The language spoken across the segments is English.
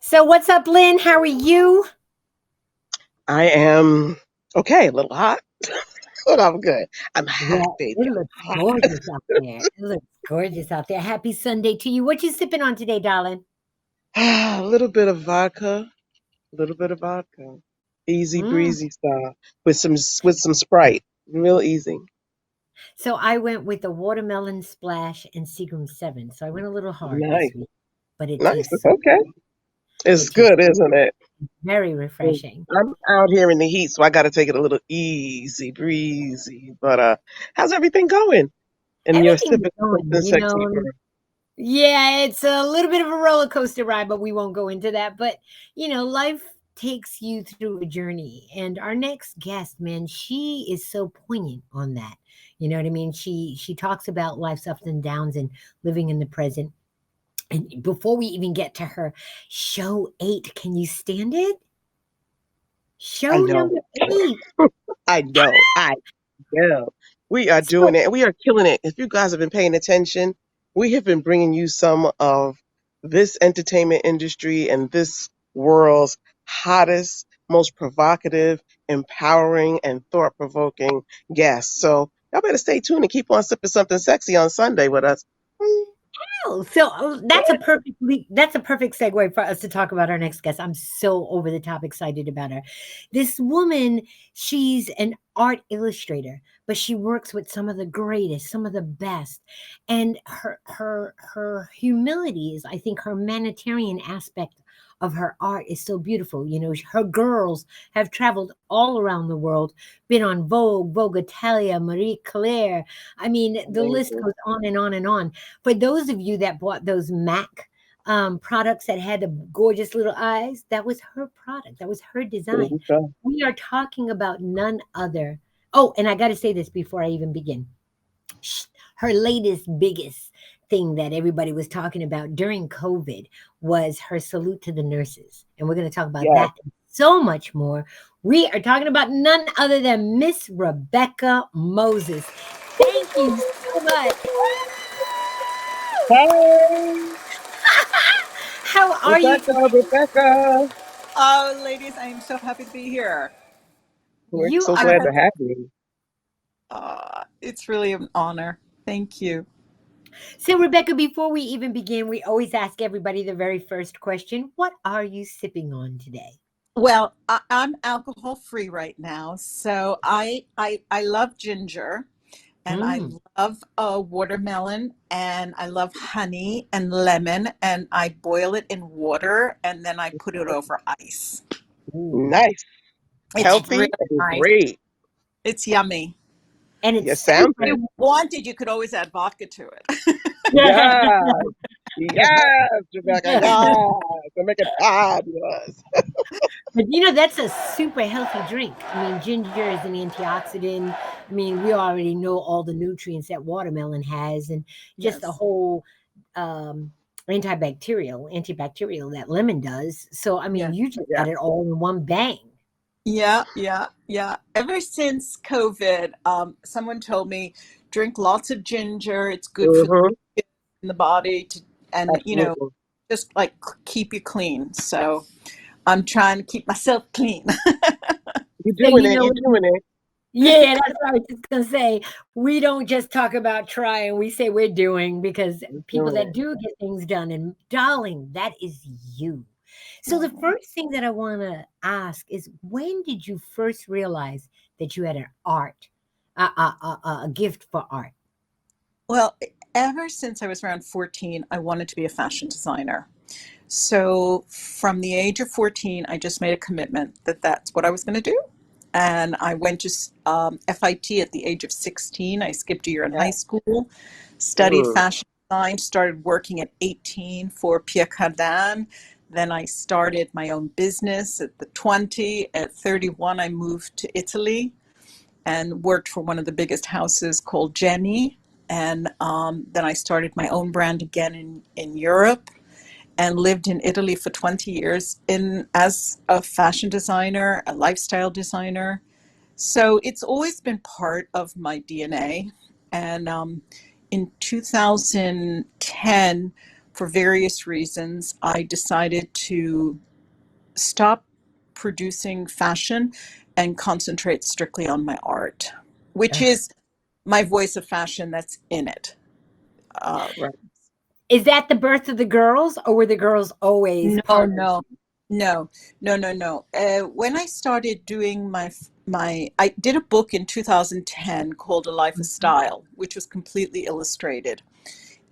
So what's up, Lynn? How are you? I am okay, a little hot, but I'm good. I'm hot, Yeah, baby. it looks I'm hot. gorgeous out there. It looks gorgeous out there. Happy Sunday to you. What you sipping on today, darling? A little bit of vodka, a little bit of vodka. Easy Mm. breezy style with some Sprite. Real easy. So I went with the watermelon splash and Seagram 7. So I went a little hard this Nice. week, but it Nice. tastes It's so okay. It's it tastes good, isn't it? very refreshing. I'm out here in the heat, so I gotta take it a little easy breezy. But how's everything going? And you're Everything's sipping going, something sexy for yeah, it's a little bit of a roller coaster ride, but we won't go into that. But, life takes you through a journey. And our next guest, man, she is so poignant on that. You know what I mean? She talks about life's ups and downs and living in the present. And before we even get to her, show 8, can you stand it? I Show know. number 8. I know. I know. We are doing So it, and we are killing it. If you guys have been paying attention, we have been bringing you some of this entertainment industry and this world's hottest, most provocative, empowering, and thought-provoking guests. So y'all better stay tuned and keep on sipping something sexy on Sunday with us. Mm, that's a perfect segue for us to talk about our next guest. I'm so over the top excited about her. This woman, she's an art illustrator, but she works with some of the greatest, some of the best. And her humility is, I think, her humanitarian aspect of her art is so beautiful. Her girls have traveled all around the world, been on Vogue, Vogue Italia, Marie Claire. I mean, the list amazing. goes on and on and on. For those of you that bought those MAC products that had the gorgeous little eyes, that was her product. That was her design. Mhm, so, We are talking about none other. Oh, and I got to say this before I even begin. Her latest, biggest thing that everybody was talking about during COVID was her salute to the nurses. And we're going to talk about yes. that and so much more. We are talking about none other than Miss Rebecca Moses. Thank you so much. Hey, How are you Rebecca, today? Rebecca. Oh, ladies, I am so happy to be here. We're You so I glad are to have you. It's really an honor. Thank you. so, Rebecca. Before we even begin, we always ask everybody the very first question: what are you sipping on today? Well, I'm alcohol free right now, so I love ginger, and I Mm. love watermelon, and I love honey and lemon, and I boil it in water, and then I put it over ice. Ooh. Nice, It's That's really healthy, and nice. great. It's yummy. and You it's sound If super. it. you wanted, you could always add vodka to it. Yes, yes, Rebecca, yes. To make it fabulous. But that's a super healthy drink. I mean, ginger is an antioxidant. I mean, we already know all the nutrients that watermelon has, and just the Yes. whole um, antibacterial that lemon does. So, I mean, Yes. you just Yeah. got it all in one bang. Yeah, yeah, yeah. Ever since COVID, someone told me drink lots of ginger. It's good for the Mm-hmm. mucus in the body to, and Absolutely. just like keep you clean. So I'm trying to keep myself clean. You're So, doing it. You're doing it. yeah, that's what I was just gonna say. We don't just talk about trying, we say we're doing because You're people doing that it. do get things done, and darling, that is you. So the Oh. first thing that I wanna ask is when did you first realize that you had an art, a gift for art? Well, ever since I was around 14, I wanted to be a fashion designer. So from the age of 14, I just made a commitment that that's what I was going to do. And I went to FIT at the age of 16. I skipped a year in high Yeah. school, studied Mm. fashion design, started working at 18 for Pierre Cardin. Then I started my own business at the 20. At 31, I moved to Italy and worked for one of the biggest houses called Genny. And then I started my own brand again in Europe and lived in Italy for 20 years in as a fashion designer, a lifestyle designer. So it's always been part of my DNA. And in 2010, for various reasons, I decided to stop producing fashion and concentrate strictly on my art, which Ugh. is my voice of fashion that's in it. Uh, Right. Is that the birth of the girls, or were the girls always no, part of no, no, no. When I started doing I did a book in 2010 called A Life of Mhm. Style, which was completely illustrated.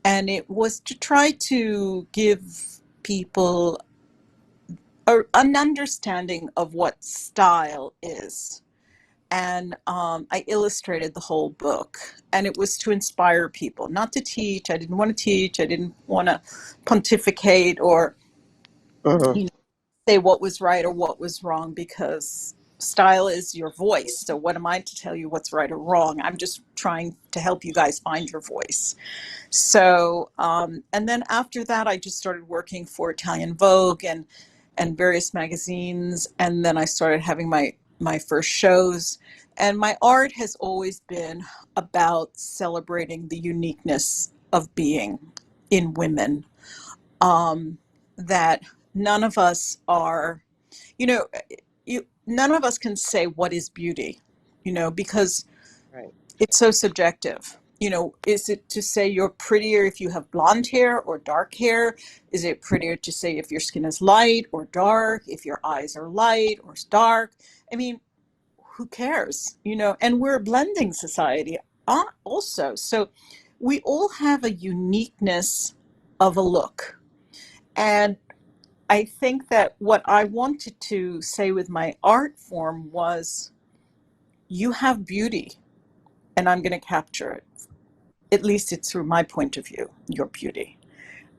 And it was to try to give people an understanding of what style is. And I illustrated the whole book, and it was to inspire people, not to teach. I didn't want to teach. I didn't want to pontificate or Mhm. you know, say what was right or what was wrong, because style is your voice. So what am I to tell you what's right or wrong? I'm just trying to help you guys find your voice. So, and then after that, I just started working for Italian Vogue and various magazines, and then I started having my first shows. And my art has always been about celebrating the uniqueness of being in women. That none of us are, you know, none of us can say what is beauty, because Right. it's so subjective. Is it to say you're prettier if you have blonde hair or dark hair? Is it prettier to say if your skin is light or dark, if your eyes are light or dark? I mean, who cares? And we're a blending society also. So we all have a uniqueness of a look. And I think that what I wanted to say with my art form was, you have beauty, and I'm going to capture it. At least it's through my point of view, your beauty.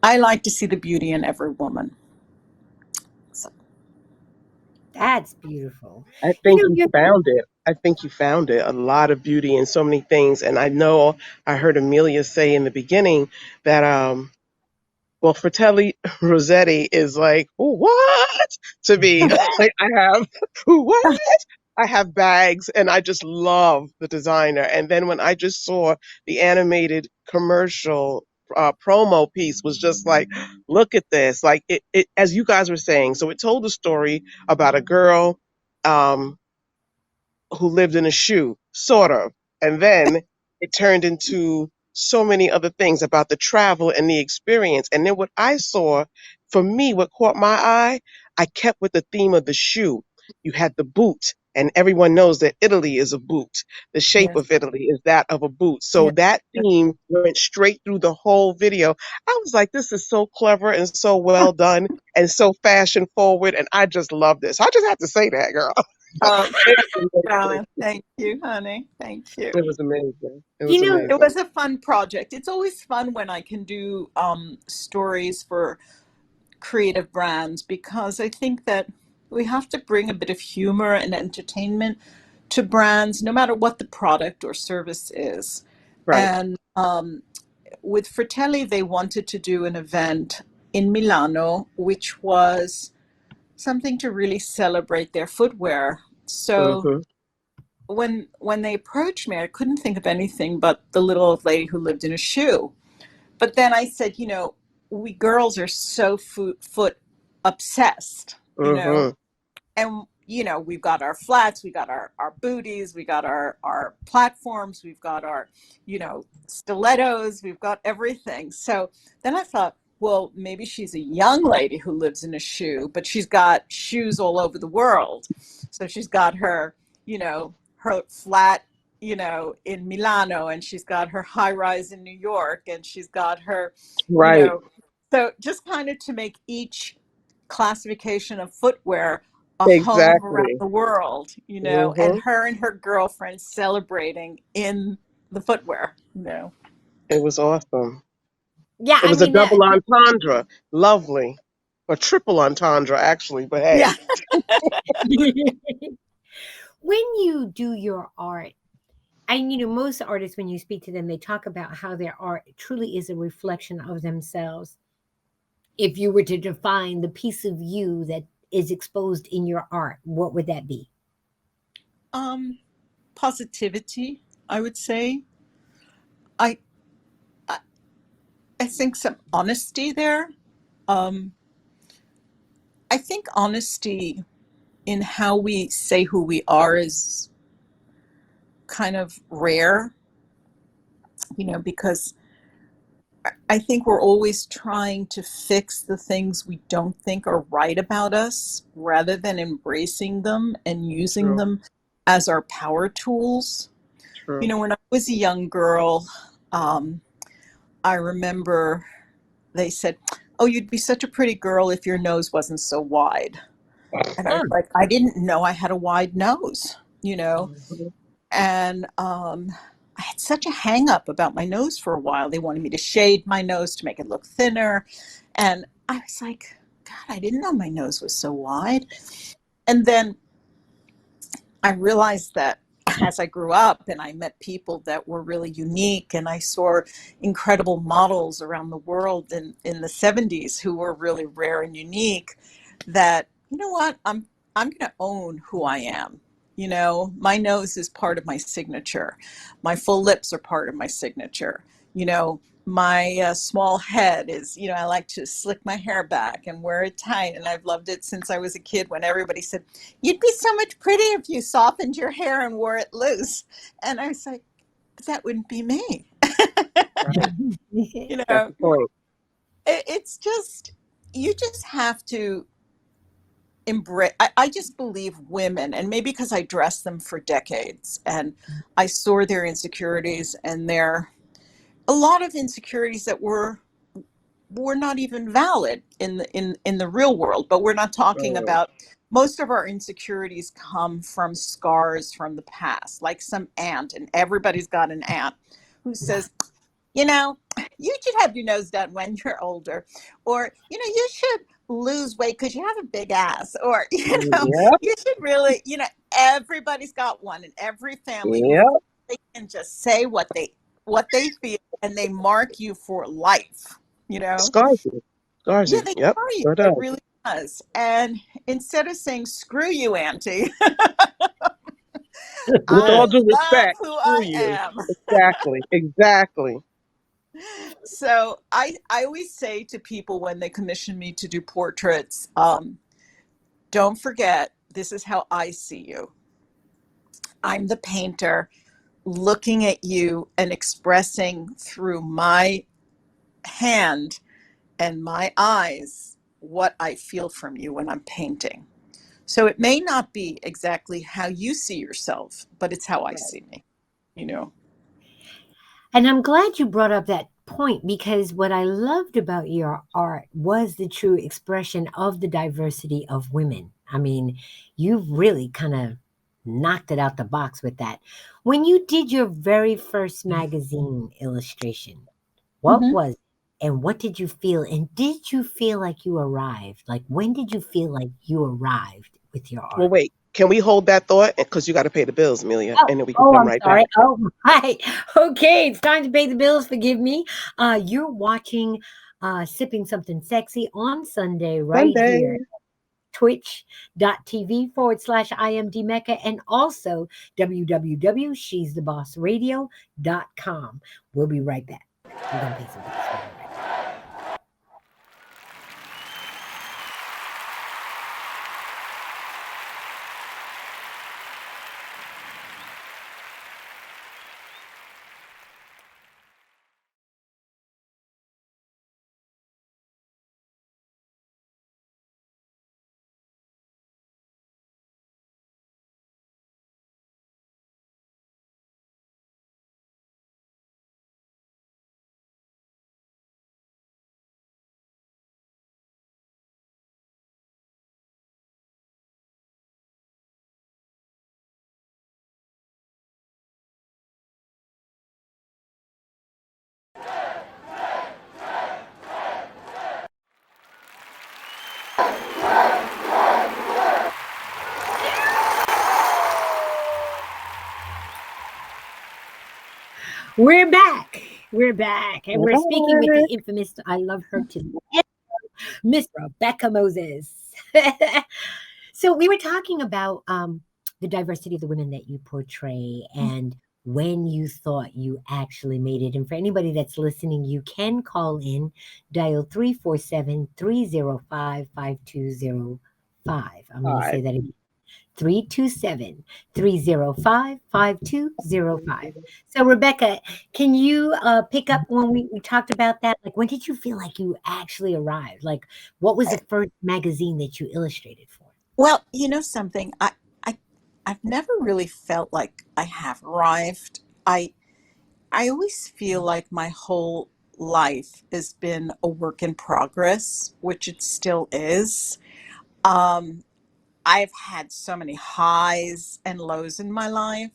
I like to see the beauty in every woman. So, That's beautiful. I You think know, you you're found it. I think you found it. A lot of beauty in so many things. And I know I heard Amelia say in the beginning that well, Fratelli Rossetti is like, what? To be like, I have, what? I have bags and I just love the designer. And then when I just saw the animated commercial promo piece was just like, look at this. Like it, as you guys were saying. So it told a story about a girl, um, who lived in a shoe, sort of. And then it turned into so many other things about the travel and the experience. And then what I saw, for me, what caught my eye, I kept with the theme of the shoe. You had the boot, and everyone knows that Italy is a boot. The shape yes, of Italy is that of a boot. So yes. that theme went straight through the whole video. I was like, this is so clever and so well done and so fashion forward. And I just love this. I just have to say that, girl. Oh, thank you, Amazing. darling. Thank you, honey. Thank you. It was amazing. It you was know, It amazing. was a fun project. It's always fun when I can do stories for creative brands, because I think that we have to bring a bit of humor and entertainment to brands, no matter what the product or service is. Right. And with Fratelli, they wanted to do an event in Milano, which was something to really celebrate their footwear. So Mm-hmm. when they approached me, I couldn't think of anything but the little old lady who lived in a shoe. But then I said, we girls are so foot obsessed, Mm-hmm. and we've got our flats, we got our booties, we got our platforms, we've got our stilettos, we've got everything. So then I thought, well, maybe she's a young lady who lives in a shoe, but she's got shoes all over the world. So she's got her flat in Milano, and she's got her high rise in New York, and she's got her you Right. know so just kind of to make each classification of footwear a home around Exactly. the world, Mm-hmm. and her girlfriend celebrating in the footwear. It was awesome. yeah, It I was a mean that. double entendre. Lovely. Or triple entendre, actually. But Yeah. hey. When you do your art, and most artists, when you speak to them, they talk about how their art truly is a reflection of themselves. If you were to define the piece of you that is exposed in your art, what would that be? um Positivity, I would say. I, I I think some honesty there. Um, I think honesty in how we say who we are is kind of rare, because I think we're always trying to fix the things we don't think are right about us rather than embracing them and using True. them as our power tools. True. When I was a young girl, um, I remember they said, "Oh, you'd be such a pretty girl if your nose wasn't so wide." And I was like, I didn't know I had a wide nose. Mhm. And I had such a hang up about my nose for a while. They wanted me to shade my nose to make it look thinner. And I was like, God, I didn't know my nose was so wide. And then I realized that as I grew up and I met people that were really unique, and I saw incredible models around the world in the 70s who were really rare and unique, that, you know what, I'm going to own who I am. My nose is part of my signature. My full lips are part of my signature. My small head is, I like to slick my hair back and wear it tight. And I've loved it since I was a kid, when everybody said, "You'd be so much prettier if you softened your hair and wore it loose." And I was like, but that wouldn't be me. Right. you That's know, the point. it's just, you just have to embrace. I just believe women, and maybe because I dressed them for decades and I saw their insecurities, and a lot of insecurities that were not even valid in the real world. But we're not talking Mm. about, most of our insecurities come from scars from the past, like some aunt, and everybody's got an aunt who says, you know, you should have your nose done when you're older, or you should lose weight because you have a big ass, or Yep. you should really, everybody's got one in every family who Yep. they can just say what they feel, and they mark you for life. you know Scars you. Scars yeah, you. they Yep. are you. Sure It does. really does. And instead of saying screw you, auntie, With I all due love respect, who screw I you. am. Exactly. Exactly. So I always say to people when they commission me to do portraits, don't forget, this is how I see you. I'm the painter looking at you and expressing through my hand and my eyes what I feel from you when I'm painting. So it may not be exactly how you see yourself, but it's how I see me, you know. And I'm glad you brought up that point, because what I loved about your art was the true expression of the diversity of women. I mean, you've really kind of knocked it out the box with that. When you did your very first magazine illustration, what Mhm. was it? And what did you feel? And did you feel like you arrived? Like, when did you feel like you arrived with your Well, art? wait. Can we hold that thought? Because you got to pay the bills, Amelia, Oh, and then we can oh, come I'm right sorry. back. Oh, my. Okay, it's time to pay the bills. Forgive me. You're watching Sipping Something Sexy on Sunday right here. Sunday. Twitch.tv/IMD Mecca, and also www.she'sthebossradio.com. We'll be right back. We're going to pay some bills. We'll be right back. We're back. We're back. And we're speaking with the Bye. infamous, I love her to death, Miss Rebecca Moses. So we were talking about the diversity of the women that you portray and when you thought you actually made it. And for anybody that's listening, you can call in, dial 347-305-5205. I'm going to say that again. 327-305-5205. So, Rebecca, can you pick up when we talked about that? Like, when did you feel like you actually arrived? Like, what was the first magazine that you illustrated for? Well, you know something, I I've never really felt like I have arrived. I always feel like my whole life has been a work in progress, which it still is. Um, I've had so many highs and lows in my life.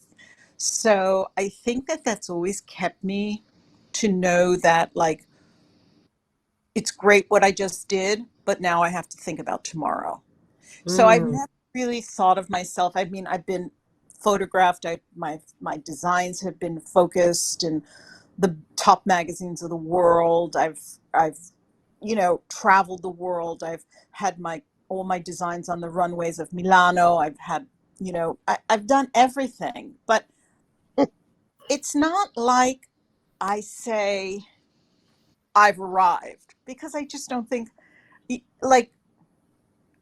So I think that that's always kept me to know that, like, it's great what I just did, but now I have to think about tomorrow. So I've Mm, never really thought of myself. I mean, I've been photographed. My designs have been focused in the top magazines of the world. I've traveled the world. I've had my all my designs on the runways of Milano. I've had I've done everything, but it's not like I say I've arrived, because I just don't think, like,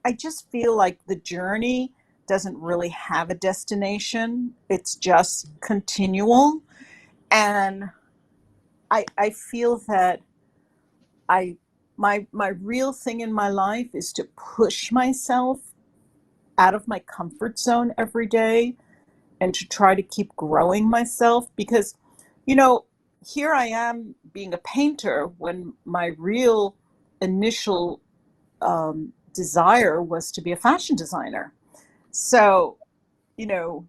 I just feel like the journey doesn't really have a destination. It's just continual. And I feel that I my real thing in my life is to push myself out of my comfort zone every day and to try to keep growing myself, because you know here I am being a painter when my real initial desire was to be a fashion designer. So, you know,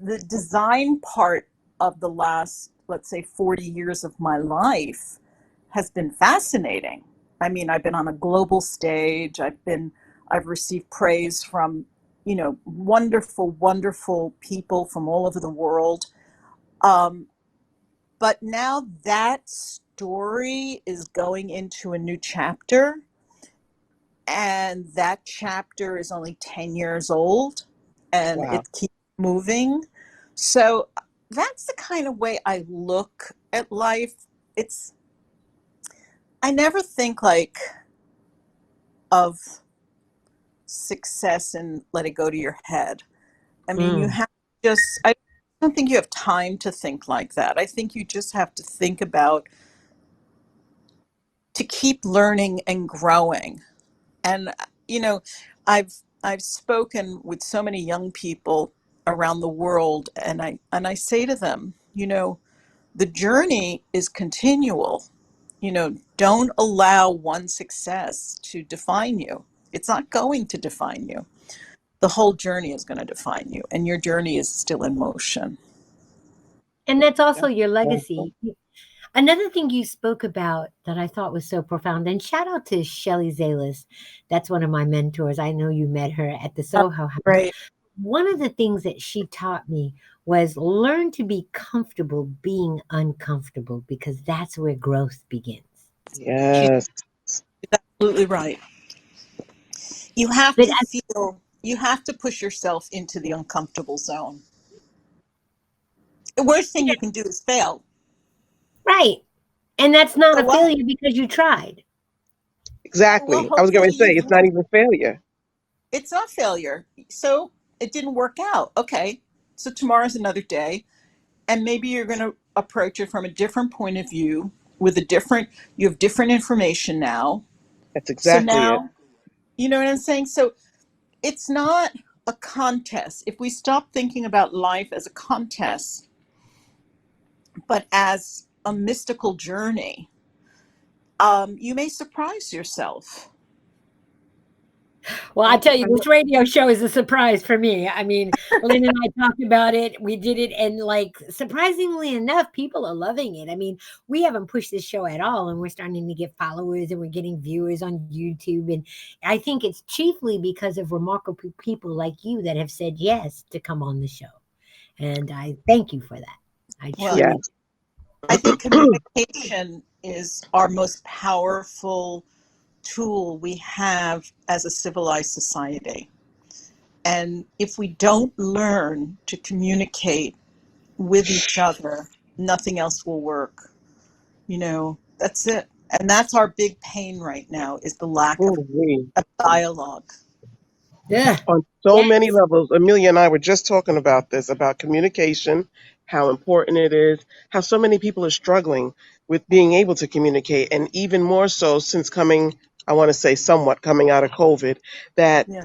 the design part of the last, let's say, 40 years of my life has been fascinating. I mean, I've been on a global stage. I've received praise from, wonderful, wonderful people from all over the world. Um, but now that story is going into a new chapter, and that chapter is only 10 years old, and Wow. it keeps moving. So that's the kind of way I look at life. It's I never think like of success and let it go to your head. I mean, you mm. have I don't think you have time to think like that. I think you just have to think about to keep learning and growing. And you know, I've spoken with so many young people around the world, and I say to them, the journey is continual. Don't allow one success to define you. It's not going to define you. The whole journey is going to define you, and your journey is still in motion. And that's also That's your wonderful. legacy. Another thing you spoke about that I thought was so profound, and shout out to Shelley Zalis. That's one of my mentors. I know you met her at the Oh, Soho House. great. One of the things that she taught me was learn to be comfortable being uncomfortable because that's where growth begins. She's Yes. absolutely right. You have But to feel, you have to push yourself into the uncomfortable zone. The worst thing yeah, you can do is fail. right. And that's not So a what? failure because you tried. Well, Exactly. I was going hopefully to say you've it's not learned. even failure. It's not failure. So it didn't work out. Okay. So tomorrow's another day. And maybe you're going to approach it from a different point of view, with you have different information now. That's So exactly it. now, you know what I'm saying? So it's not a contest. If we stop thinking about life as a contest, but as a mystical journey, you may surprise yourself. Well, I And tell you, this radio show is a surprise for me. I mean, Lynn and I talked about it. We did it, and like surprisingly enough, people are loving it. I mean, we haven't pushed this show at all, and we're starting to get followers and we're getting viewers on YouTube. And I think it's chiefly because of remarkable people like you that have said yes to come on the show. And I thank you for that. I well, truly Yes. I think communication is our most powerful tool we have as a civilized society. And if we don't learn to communicate with each other, nothing else will work. That's it. And that's our big pain right now is the lack of Ooh-wee. a dialogue. Yeah. On so many Yes. levels. Amelia and I were just talking about this, about communication, how important it is, how so many people are struggling with being able to communicate, and even more so since coming, I want to say somewhat coming out of COVID, that Yeah,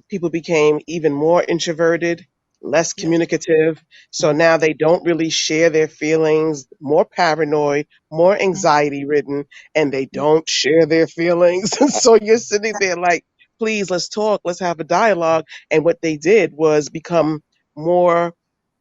people became even more introverted, less yeah, communicative. So now they don't really share their feelings, more paranoid, more anxiety ridden, and they yeah, don't share their feelings. So you're sitting there like, please, let's talk, let's have a dialogue. And what they did was become more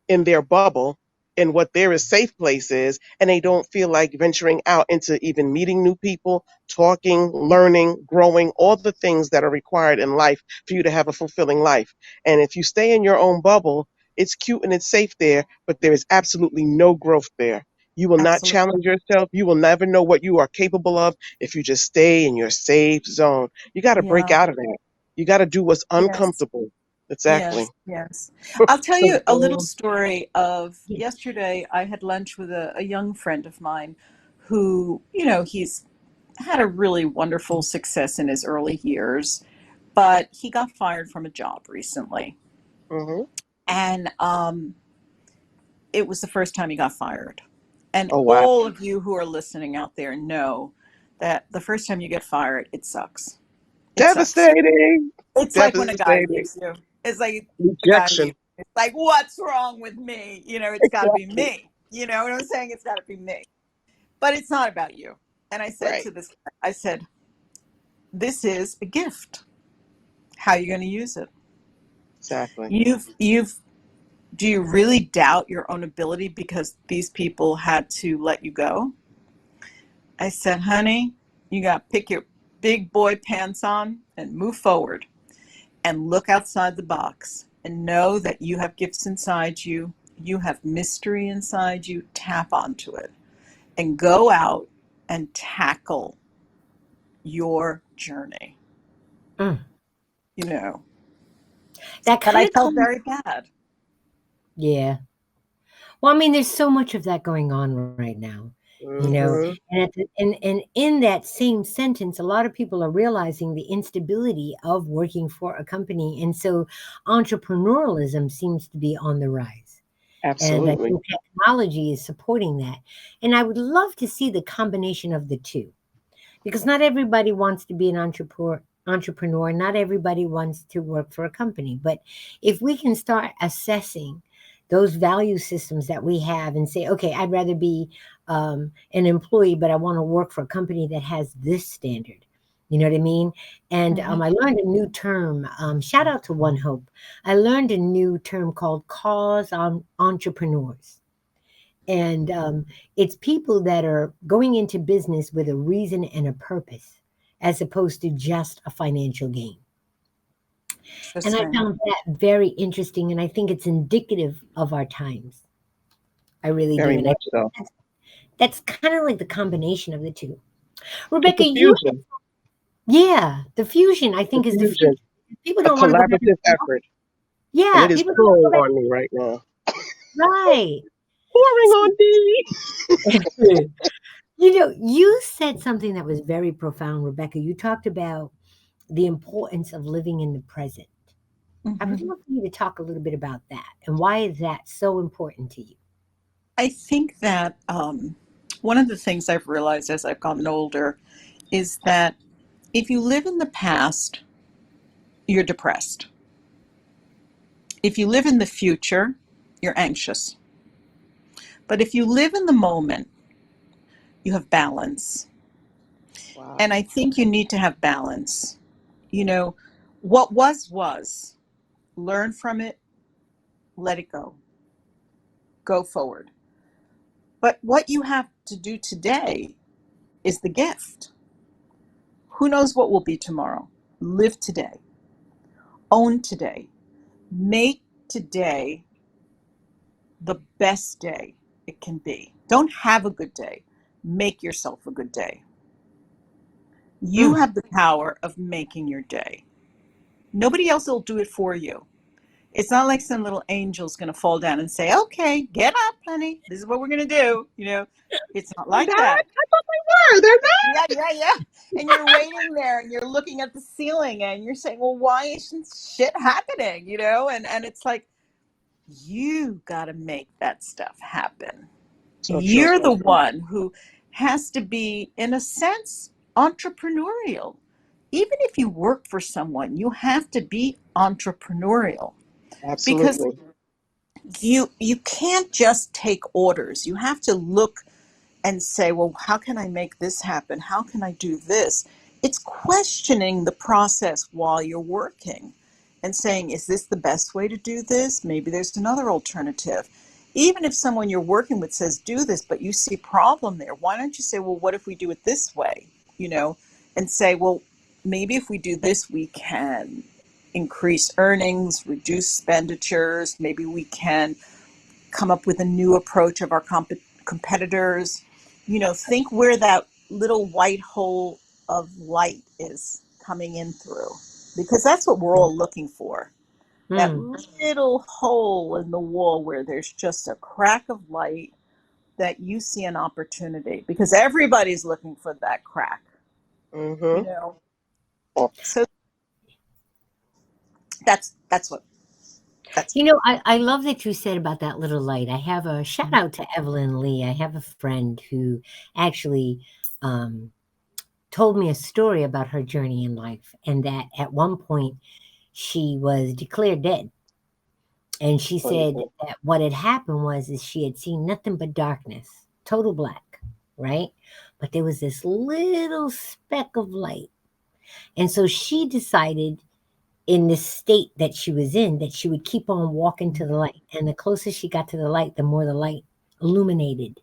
in their bubble in what their safe place is, and they don't feel like venturing out into even meeting new people, talking, learning, growing, all the things that are required in life for you to have a fulfilling life. And if you stay in your own bubble, it's cute and it's safe there, but there is absolutely no growth there. You will not absolutely. challenge yourself. You will never know what you are capable of if you just stay in your safe zone. You got to break Yeah, out of that. You got to do what's yes, uncomfortable. Exactly. yes, yes. I'll tell you a little Oh, story of Yeah. yesterday. I had lunch with a young friend of mine who, he's had a really wonderful success in his early years, but he got fired from a job recently. mhm. And it was the first time he got fired. And Oh, wow. all of you who are listening out there know that the first time you get fired, it sucks. It sucks. Devastating. It's like when a guy Devastating. leaves you. It's like a guy leaves. Rejection. It's like, what's wrong with me? It's got to be Exactly. me. You know what I'm saying? It's got to be me. But it's not about you. And I said Right. to this guy, I said, this is a gift. How are you going to use it? Exactly. You've do you really doubt your own ability because these people had to let you go? I said, honey, you got to pick your big boy pants on and move forward and look outside the box and know that you have gifts inside you. You have mystery inside you. Tap onto it and go out and tackle your journey. Mm. You know, That but I kind of felt comes. very bad. Yeah. Well, I mean, there's so much of that going on right now, you know, Mm-hmm. and in that same sentence, a lot of people are realizing the instability of working for a company, and so entrepreneurialism seems to be on the rise, and I Absolutely. think technology is supporting that, and I would love to see the combination of the two, because not everybody wants to be an entrepreneur, not everybody wants to work for a company, but if we can start assessing those value systems that we have and say, okay, I'd rather be an employee, but I want to work for a company that has this standard, you know what I mean? And Mm-hmm. I learned a new term, shout out to One Hope. I learned a new term called cause entrepreneurs, and it's people that are going into business with a reason and a purpose, as opposed to just a financial gain. And I Interesting. found that very interesting. And I think it's indicative of our times. I really do. Very And I much think so. that's kind of like the combination of the two. It's Rebecca, a you, fusion. yeah, the fusion, I A think, is the future. fusion. People A don't want to go back to collaborative the office. effort. And Yeah, it is people don't want to pouring go back. on me right now. Right. Pouring on me. You know, you said something that was very profound, Rebecca. You talked about the importance of living in the present. I would Mm-hmm. love for you to talk a little bit about that and why is that so important to you? I think that one of the things I've realized as I've gotten older is that if you live in the past, you're depressed. If you live in the future, you're anxious. But if you live in the moment, you have balance. And Wow. I think you need to have balance. You know, what was. Learn from it, let it go, go forward. But what you have to do today is the gift. Who knows what will be tomorrow? Live today, own today, make today the best day it can be. Don't have a good day, make yourself a good day. You Mm, have the power of making your day. Nobody else will do it for you. It's not like some little angel's going to fall down and say, okay, get up, honey. This is what we're going to do. It's not They're like not. that. I thought they were. They're not. Yeah, yeah, yeah. And you're waiting there and you're looking at the ceiling and you're saying, well, why isn't shit happening? And it's like, you got to make that stuff happen. So true. You're the one who has to be, in a sense, entrepreneurial. Even if you work for someone, you have to be entrepreneurial, because Absolutely. you can't just take orders. You have to look and say, well, how can I make this happen? How can I do this? It's questioning the process while you're working and saying, is this the best way to do this? Maybe there's another alternative. Even if someone you're working with says, do this, but you see a problem there, why don't you say, well, what if we do it this way? And say, well, maybe if we do this, we can increase earnings, reduce expenditures. Maybe we can come up with a new approach of our competitors. Think where that little white hole of light is coming in through, because that's what we're all looking for. That little hole in the wall where there's just a crack of light, that you see an opportunity, because everybody's looking for that crack. Mm-hmm. So that's what that's. I love that you said about that little light. I have a shout out to Evelyn Lee. I have a friend who actually told me a story about her journey in life, and that at one point she was declared dead. And she said that what had happened is she had seen nothing but darkness, total black, right? But there was this little speck of light. And so she decided, in this state that she was in, that she would keep on walking to the light. And the closer she got to the light, the more the light illuminated,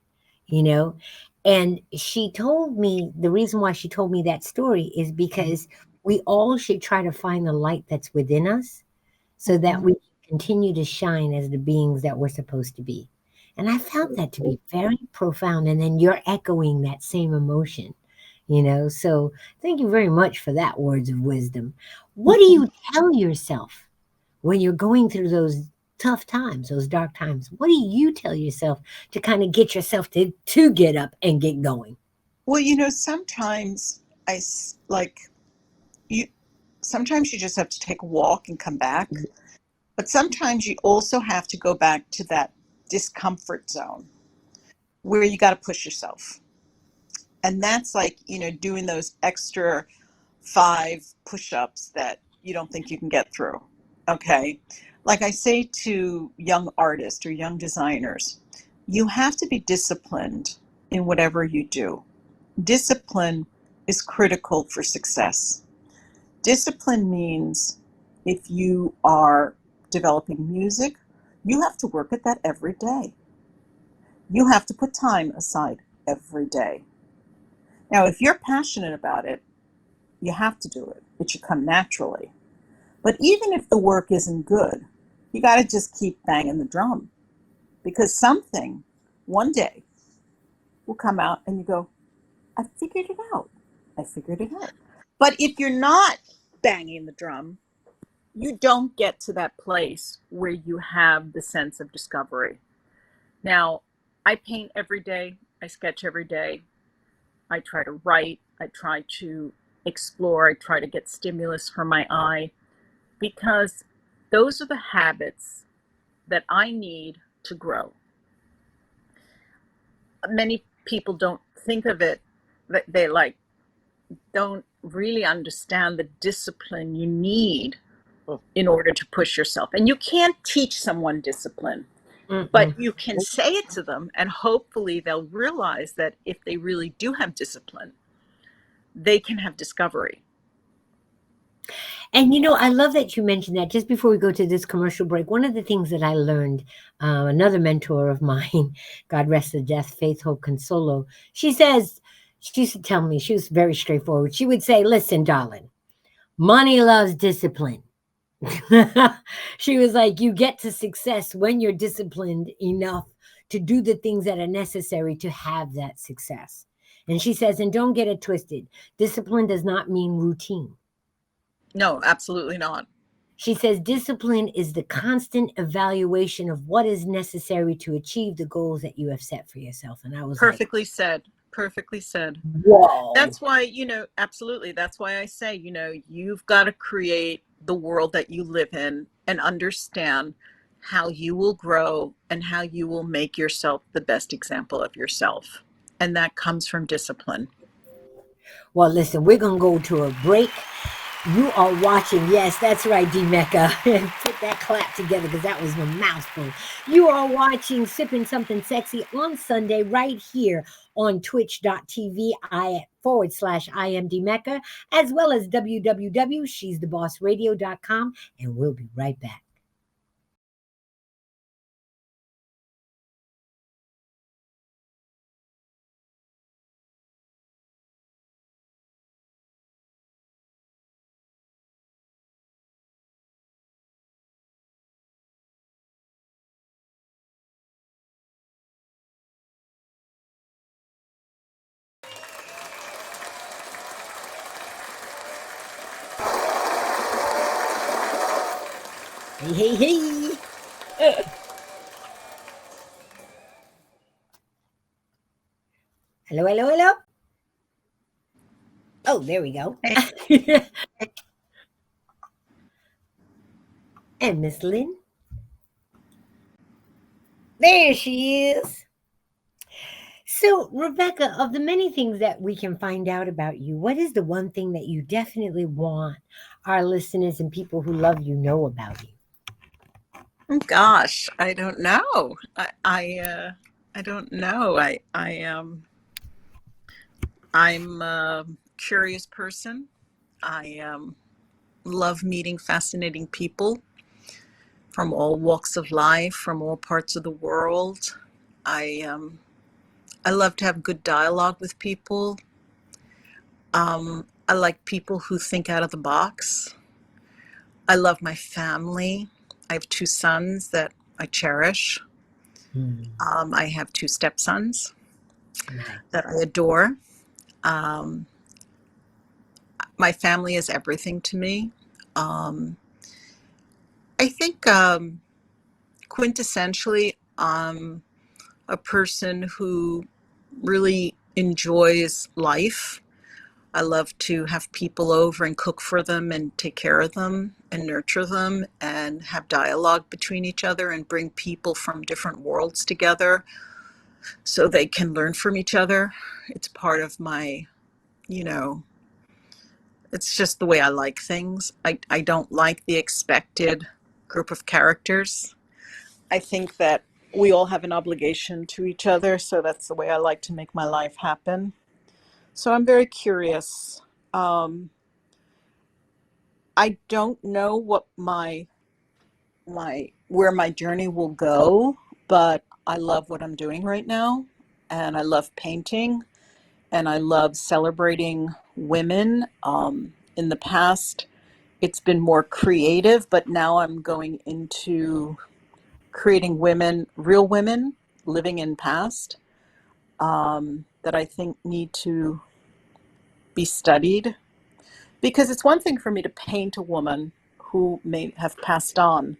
you know? And she told me, the reason why she told me that story is because we all should try to find the light that's within us so that we continue to shine as the beings that we're supposed to be. And I found that to be very profound. And then you're echoing that same emotion, So thank you very much for that words of wisdom. What do you tell yourself when you're going through those tough times, those dark times? What do you tell yourself to kind of get yourself to get up and get going? Well, sometimes sometimes you just have to take a walk and come back. But sometimes you also have to go back to that discomfort zone where you got to push yourself. And that's like, doing those extra 5 push-ups that you don't think you can get through. Okay. Like I say to young artists or young designers, you have to be disciplined in whatever you do. Discipline is critical for success. Discipline means if you are developing music, you have to work at that every day. You have to put time aside every day. Now, if you're passionate about it, you have to do it. It should come naturally. But even if the work isn't good, you got to just keep banging the drum, because something one day will come out and you go, I figured it out. I figured it out. But if you're not banging the drum, you don't get to that place where you have the sense of discovery. Now, I paint every day. I sketch every day. I try to write. I try to explore. I try to get stimulus for my eye, because those are the habits that I need to grow. Many people don't think of it, that they don't really understand the discipline you need in order to push yourself. And you can't teach someone discipline, but you can say it to them, and hopefully they'll realize that if they really do have discipline, they can have discovery. And I love that you mentioned that. Just before we go to this commercial break, one of the things that I learned, another mentor of mine, God rest her death, Faith Hope Consolo, she used to tell me, she was very straightforward. She would say, listen, darling, money loves discipline. She was like, you get to success when you're disciplined enough to do the things that are necessary to have that success. And she says, and don't get it twisted, discipline does not mean routine. No, absolutely not. She says discipline is the constant evaluation of what is necessary to achieve the goals that you have set for yourself. And I was like, Perfectly said. Perfectly said. whoa. That's why, absolutely. That's why I say, you've got to create the world that you live in and understand how you will grow and how you will make yourself the best example of yourself. And that comes from discipline. Well, listen, we're going to go to a break. You are watching. Yes, that's right, D Mecca. Put that clap together because that was a mouthful. You are watching Sipping Something Sexy on Sunday right here on twitch.tv / IMD Mecca, as well as www.she'sthebossradio.com. And we'll be right back. Hey, hey, hey. Hello, hello, hello. Oh, there we go. And Miss Lynn. There she is. So, Rebecca, of the many things that we can find out about you, what is the one thing that you definitely want our listeners and people who love you know about you? Gosh, I don't know. I don't know. I'm a curious person. I love meeting fascinating people from all walks of life, from all parts of the world. I love to have good dialogue with people. I like people who think out of the box. I love my family. I have two sons that I cherish. I have two stepsons Nice. that I adore. Um, my family is everything to me. Um, I think quintessentially, a person who really enjoys life. I love to have people over and cook for them and take care of them and nurture them and have dialogue between each other and bring people from different worlds together so they can learn from each other. It's part of my, you know, it's just the way I like things. I don't like the expected group of characters. I think that we all have an obligation to each other, so that's the way I like to make my life happen. So I'm very curious. Um, I don't know what my where my journey will go, but I love what I'm doing right now, and I love painting, and I love celebrating women. In the past, it's been more creative, but now I'm going into creating women, real women, living in past, that I think need to be studied. Because it's one thing for me to paint a woman who may have passed on,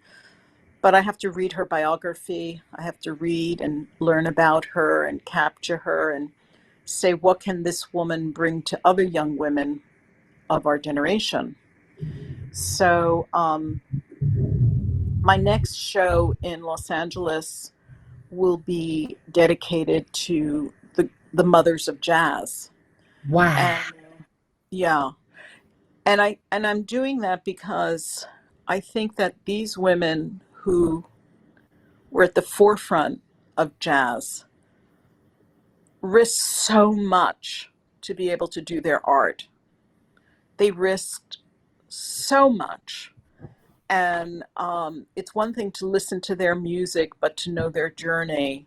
but I have to read her biography. I have to read and learn about her and capture her and say, what can this woman bring to other young women of our generation? So, my next show in Los Angeles will be dedicated to the mothers of jazz. Wow. And yeah, and I'm doing that because I think that these women who were at the forefront of jazz risked so much to be able to do their art. They risked so much. And it's one thing to listen to their music, but to know their journey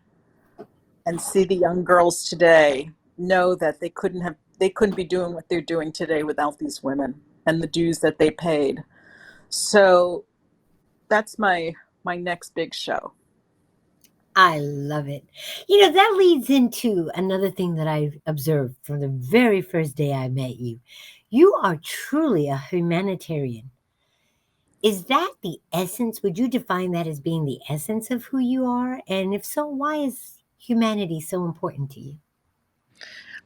and see the young girls today know that they couldn't be doing what they're doing today without these women and the dues that they paid. So that's my next big show. I love it. That leads into another thing that I've observed from the very first day I met you. You are truly a humanitarian. Is that the essence? Would you define that as being the essence of who you are? And if so, why is humanity so important to you?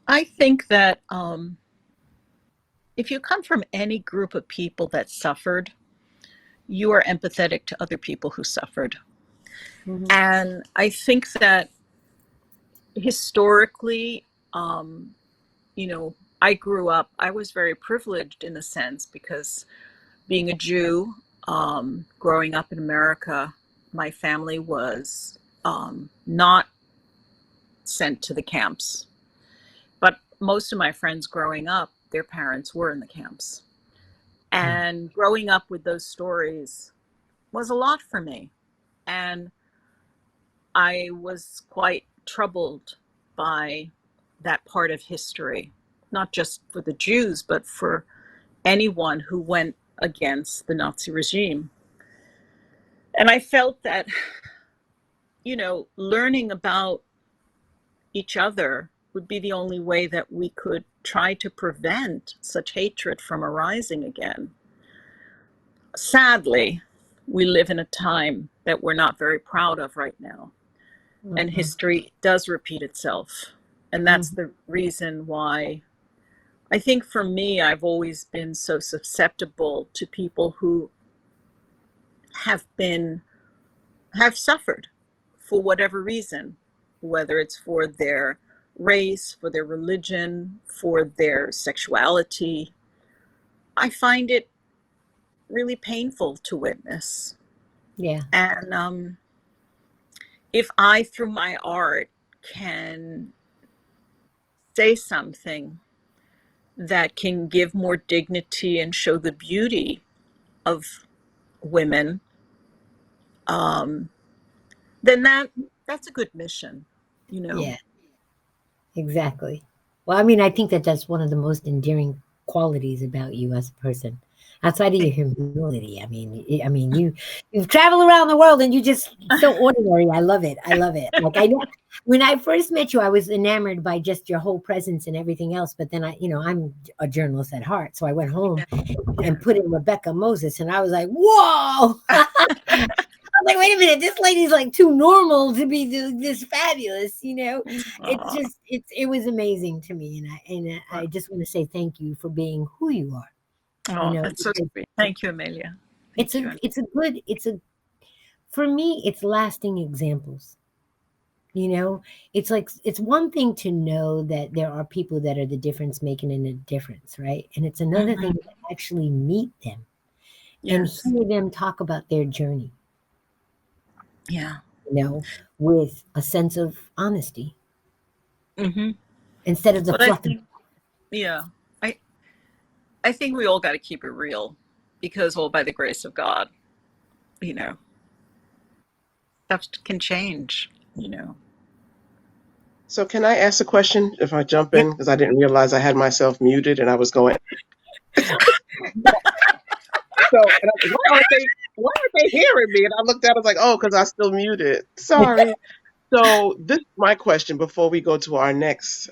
I think that if you come from any group of people that suffered, you are empathetic to other people who suffered. Mhm. And I think that historically, you know, I was very privileged in a sense because being a Jew, growing up in America, my family was not sent to the camps. But most of my friends growing up, their parents were in the camps. Mm. And growing up with those stories was a lot for me. And I was quite troubled by that part of history, not just for the Jews, but for anyone who went against the Nazi regime. And I felt that, learning about each other would be the only way that we could try to prevent such hatred from arising again. Sadly, we live in a time that we're not very proud of right now, and Mm-mm. history does repeat itself. And that's Mhm. the reason why I think for me, I've always been so susceptible to people who have been have suffered for whatever reason, whether it's for their race, for their religion, for their sexuality. I find it really painful to witness. Yeah. And if I, through my art, can say something that can give more dignity and show the beauty of women, um, then that's a good mission, you know. Yeah. Exactly. Well, I mean, I think that that's one of the most endearing qualities about you as a person. Outside of your humility, I mean, you've traveled around the world and you just so ordinary. I love it. I love it. Like I know when I first met you, I was enamored by just your whole presence and everything else. But then I'm a journalist at heart, so I went home and put in Rebecca Moses, and I was like, whoa! I'm like, wait a minute, this lady's like too normal to be this fabulous. It's Aw, just it was amazing to me, and I just want to say thank you for being who you are. oh, that's so Because sweet. Thank you, Amelia. it's Thank a you. it's a good it's a for me it's lasting examples. You know, it's like it's one thing to know that there are people that are the difference making in a difference, right? And it's another thing Hmm. to actually meet them and Yes. hear them talk about their journey, Yeah. you know, with a sense of honesty Hmm. instead of the But I fluff. think, yeah, I I think we all got to keep it real because, well, by the grace of God, you know, stuff can change. You know. So can I ask a question if I jump Yeah. in? Because I didn't realize I had myself muted and I was going. So and I was like, why aren't they hearing me? And I looked at it, I was like, oh, because I still muted. Sorry. So this is my question before we go to our next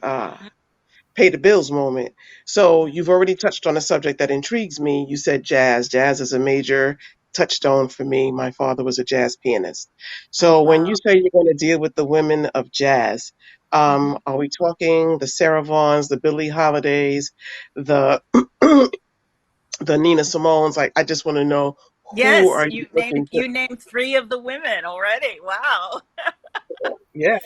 pay the bills moment. So you've already touched on a subject that intrigues me. You said jazz. Jazz is a major touchstone for me. My father was a jazz pianist. Oh So when you wow. say you're going to deal with the women of jazz, Hmm. are we talking the Sarah Vaughns, the Billie Holidays, the the Nina Simone's? Like, I just want to know who Yes, are you looking to? you named three of the women already. Wow. Yeah,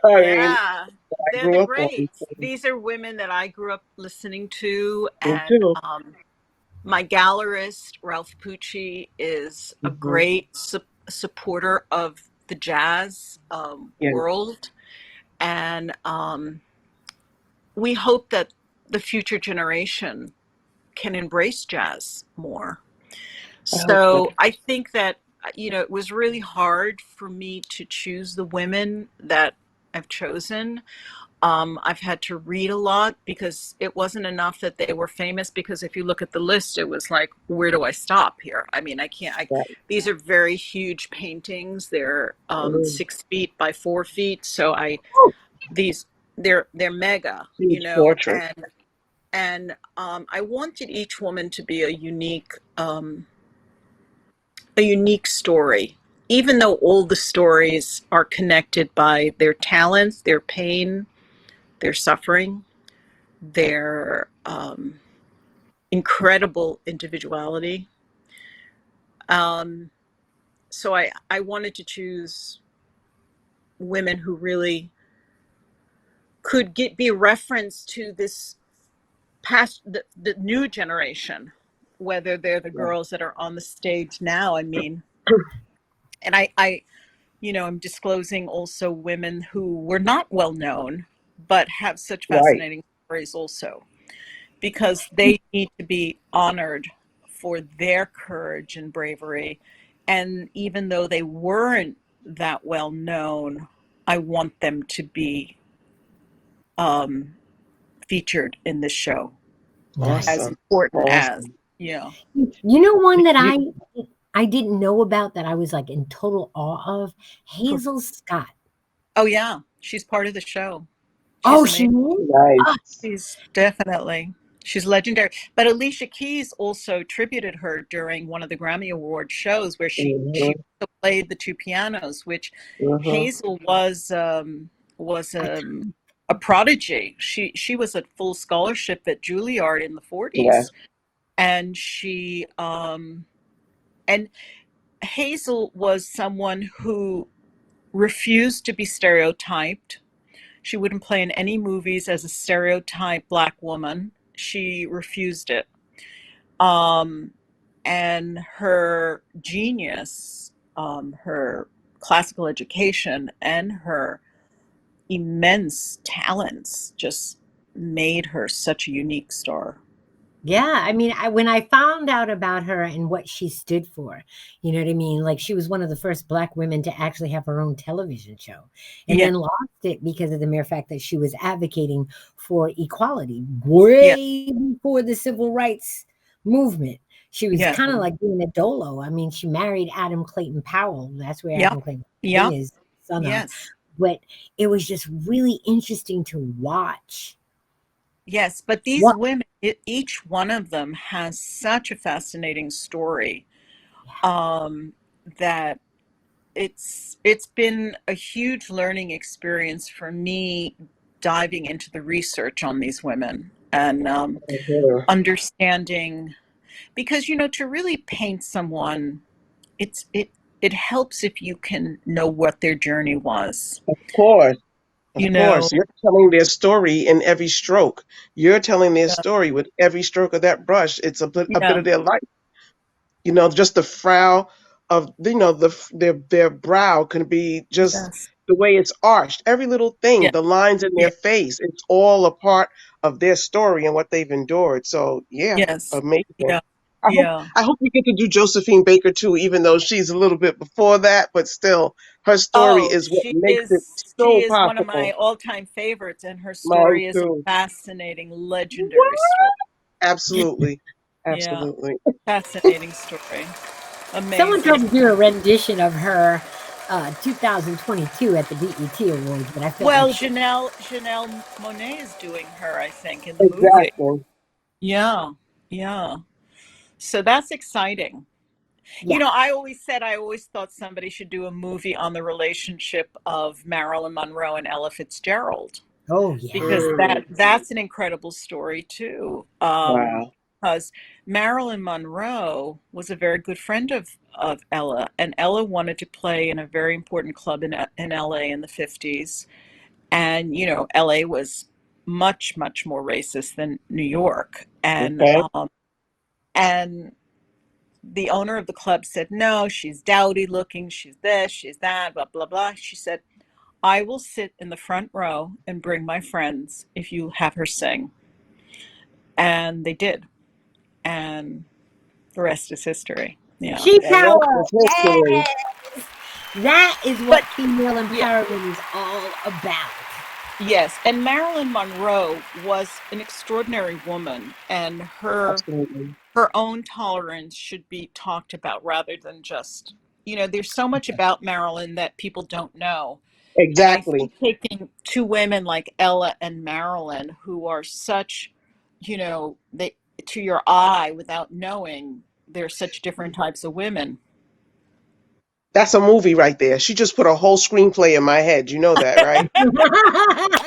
I mean, Yeah, I they're the grew up on. greats. These are women that I grew up listening to, Me and too. my gallerist Ralph Pucci is a Hmm. great supporter of the jazz Yeah, world, and we hope that the future generation can embrace jazz more. I hope so. So I think that it was really hard for me to choose the women that I've chosen. I've had to read a lot because it wasn't enough that they were famous. Because if you look at the list, it was like, where do I stop here? I mean, I can't. These are very huge paintings. They're Right. 6 feet by 4 feet. So these they're mega, Huge portrait. and I wanted each woman to be a unique a unique story, even though all the stories are connected by their talents, their pain, their suffering, their incredible individuality. So I wanted to choose women who really could be a reference to this past, the new generation, whether they're the Yeah. girls that are on the stage now. I mean, and I'm disclosing also women who were not well known, but have such Right. fascinating stories also, because they need to be honored for their courage and bravery. And even though they weren't that well known, I want them to be um, featured in this show, as Nice. Awesome. important as, Awesome. yeah. You know one that You, I didn't know about that I was like in total awe of? Hazel Scott. Oh, yeah. She's part of the show. She's Oh, she amazing. is? Ah, nice. She's legendary. But Alicia Keys also tributed her during one of the Grammy Award shows where she Mm-hmm. also played the two pianos, which Mm-hmm. Hazel was I a prodigy. She was at full scholarship at Juilliard in the Yeah. 40s, and and Hazel was someone who refused to be stereotyped. She wouldn't play in any movies as a stereotype black woman. She refused it. Um, and her genius, her classical education, and her immense talents just made her such a unique star. Yeah, I mean, when I found out about her and what she stood for, you know what I mean? Like she was one of the first black women to actually have her own television show and Yeah, then lost it because of the mere fact that she was advocating for equality yeah, way before the civil rights movement. She was yeah, kind of like doing a dolo. I mean, she married Adam Clayton Powell. That's where yeah, Adam Clayton yeah, Powell is, son of. yes. But it was just really interesting to watch. Yes, but these What? women, each one of them has such a fascinating story, Yeah. um, that it's been a huge learning experience for me, diving into the research on these women and Mhm. understanding, because to really paint someone, it's it helps if you can know what their journey was. Of course. You Of course. know, You're telling their story in every stroke. You're telling their yeah, story with every stroke of that brush. It's a bit yeah, of their life. Just the frown of their brow can be just yes, the way it's arched. Every little thing, yeah, the lines in yeah, their face, it's all a part of their story and what they've endured. So yeah, yes, amazing. yeah, I hope yeah. I hope we get to do Josephine Baker too, even though she's a little bit before that, but still her story Oh, is what makes it she so is one of my possible. all-time favorites, and her Mine story is a too. fascinating, legendary What? story. Absolutely. Yeah, Absolutely. fascinating story. Someone Amazing. tried to do a rendition of her 2022 at the BET Awards, but I felt like Well, she. Janelle Monáe is doing her, I think, in the movie. Exactly. Yeah, yeah. So that's exciting. Yeah. I always thought somebody should do a movie on the relationship of Marilyn Monroe and Ella Fitzgerald, Oh, yeah. because Mm, that's an incredible story too. wow. Because Marilyn Monroe was a very good friend of Ella, and Ella wanted to play in a very important club in LA in the 50s. And LA was much, much more racist than New York. Okay. And the owner of the club said, no, she's dowdy looking, she's this, she's that, blah, blah, blah. She said, I will sit in the front row and bring my friends if you have her sing. And they did. And the rest is history. Yeah. She The rest power. is history. Yes. That is what But female yeah, empowerment is all about. yes. And Marilyn Monroe was an extraordinary woman, and Absolutely. her own tolerance should be talked about rather than just, there's so much about Marilyn that people don't know. And I Exactly. think taking two women like Ella and Marilyn, who are such, they to your eye without knowing, they're such different types of women. That's a movie right there. She just put a whole screenplay in my head. You know that, right?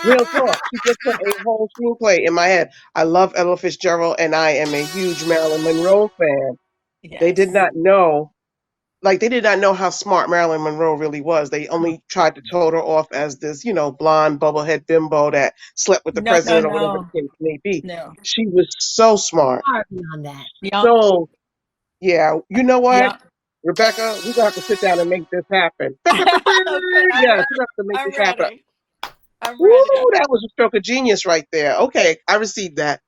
Real talk. She just put a whole screenplay in my head. I love Ella Fitzgerald, and I am a huge Marilyn Monroe fan. They did Yes. not know, like, they did not know how smart Marilyn Monroe really was. They only tried to tote her off as this, blonde bubblehead bimbo that slept with the No, no, president or whatever no, the case may be. no. She was so smart. Far beyond that. Yeah, So, yeah, you know what? yeah. Rebecca, we're gonna have to sit down and make this happen. Okay, Yes, we have to make I'm this happen. ready. I'm Woo, ready. that was a stroke of genius right there. Okay, I received that.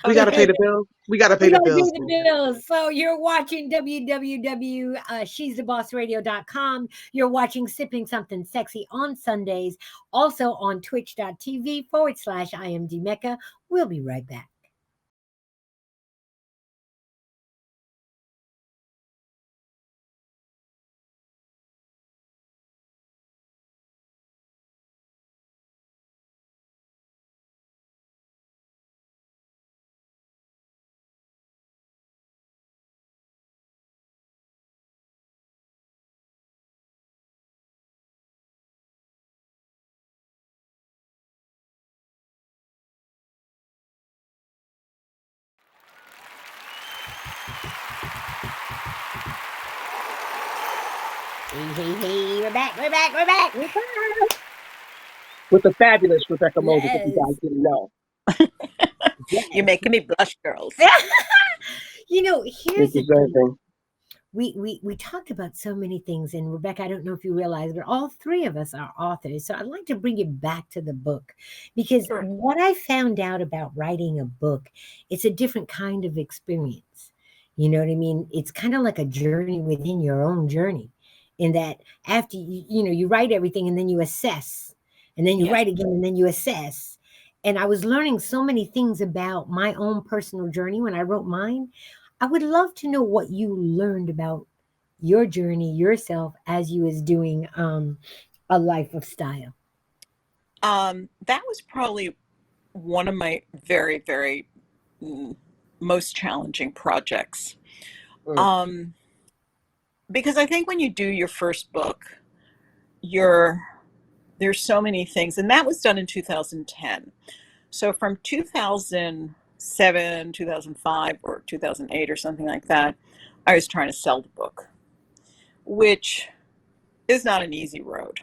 We gotta pay Okay. the bills. We gotta We pay the gotta bills. pay the bills. So you're watching www she's the boss radio.com. You're watching Sipping Something Sexy on Sundays, also on twitch.tv/IMD Mecca. We'll be right back. Hey, we're back, we're back, we're back. With the fabulous Rebecca Moses, if you Yes. guys didn't know. You're Yes. making me blush, girls. You're Here's the thing. deserving. We talked about so many things, and Rebecca, I don't know if you realize, but all three of us are authors. So I'd like to bring it back to the book, because Sure. what I found out about writing a book, it's a different kind of experience. You know what I mean? It's kind of like a journey within your own journey, in that after you write everything and then you assess, and then you Yes. write again and then you assess. And I was learning so many things about my own personal journey when I wrote mine. I would love to know what you learned about your journey yourself as you was doing a life of style. That was probably one of my very, very most challenging projects. Mm, Um, because I think when you do your first book, there's so many things, and that was done in 2010. So from 2007, 2005, or 2008, or something like that, I was trying to sell the book, which is not an easy road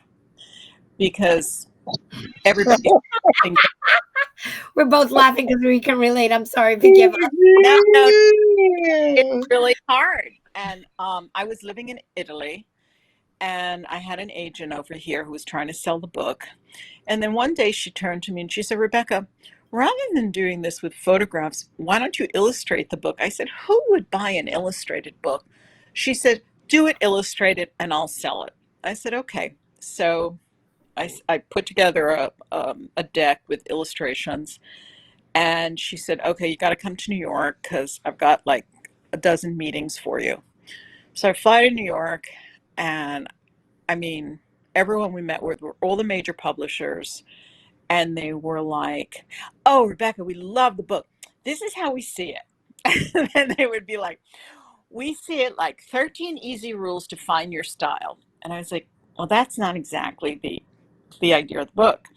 because everybody's shopping. We're both laughing because we can relate. I'm sorry, forgive us. No, no, it's really hard. And I was living in Italy, and I had an agent over here who was trying to sell the book. And then one day she turned to me and she said, Rebecca, rather than doing this with photographs, why don't you illustrate the book? I said, who would buy an illustrated book? She said, do it illustrated and I'll sell it. I said, okay. So I put together a deck with illustrations. And she said, okay, you got to come to New York because I've got like a dozen meetings for you. So I fly to New York, and I mean, everyone we met with were all the major publishers, and they were like, "Oh, Rebecca, we love the book. This is how we see it." And they would be like, "We see it like 13 easy rules to find your style." And I was like, "Well, that's not exactly the idea of the book."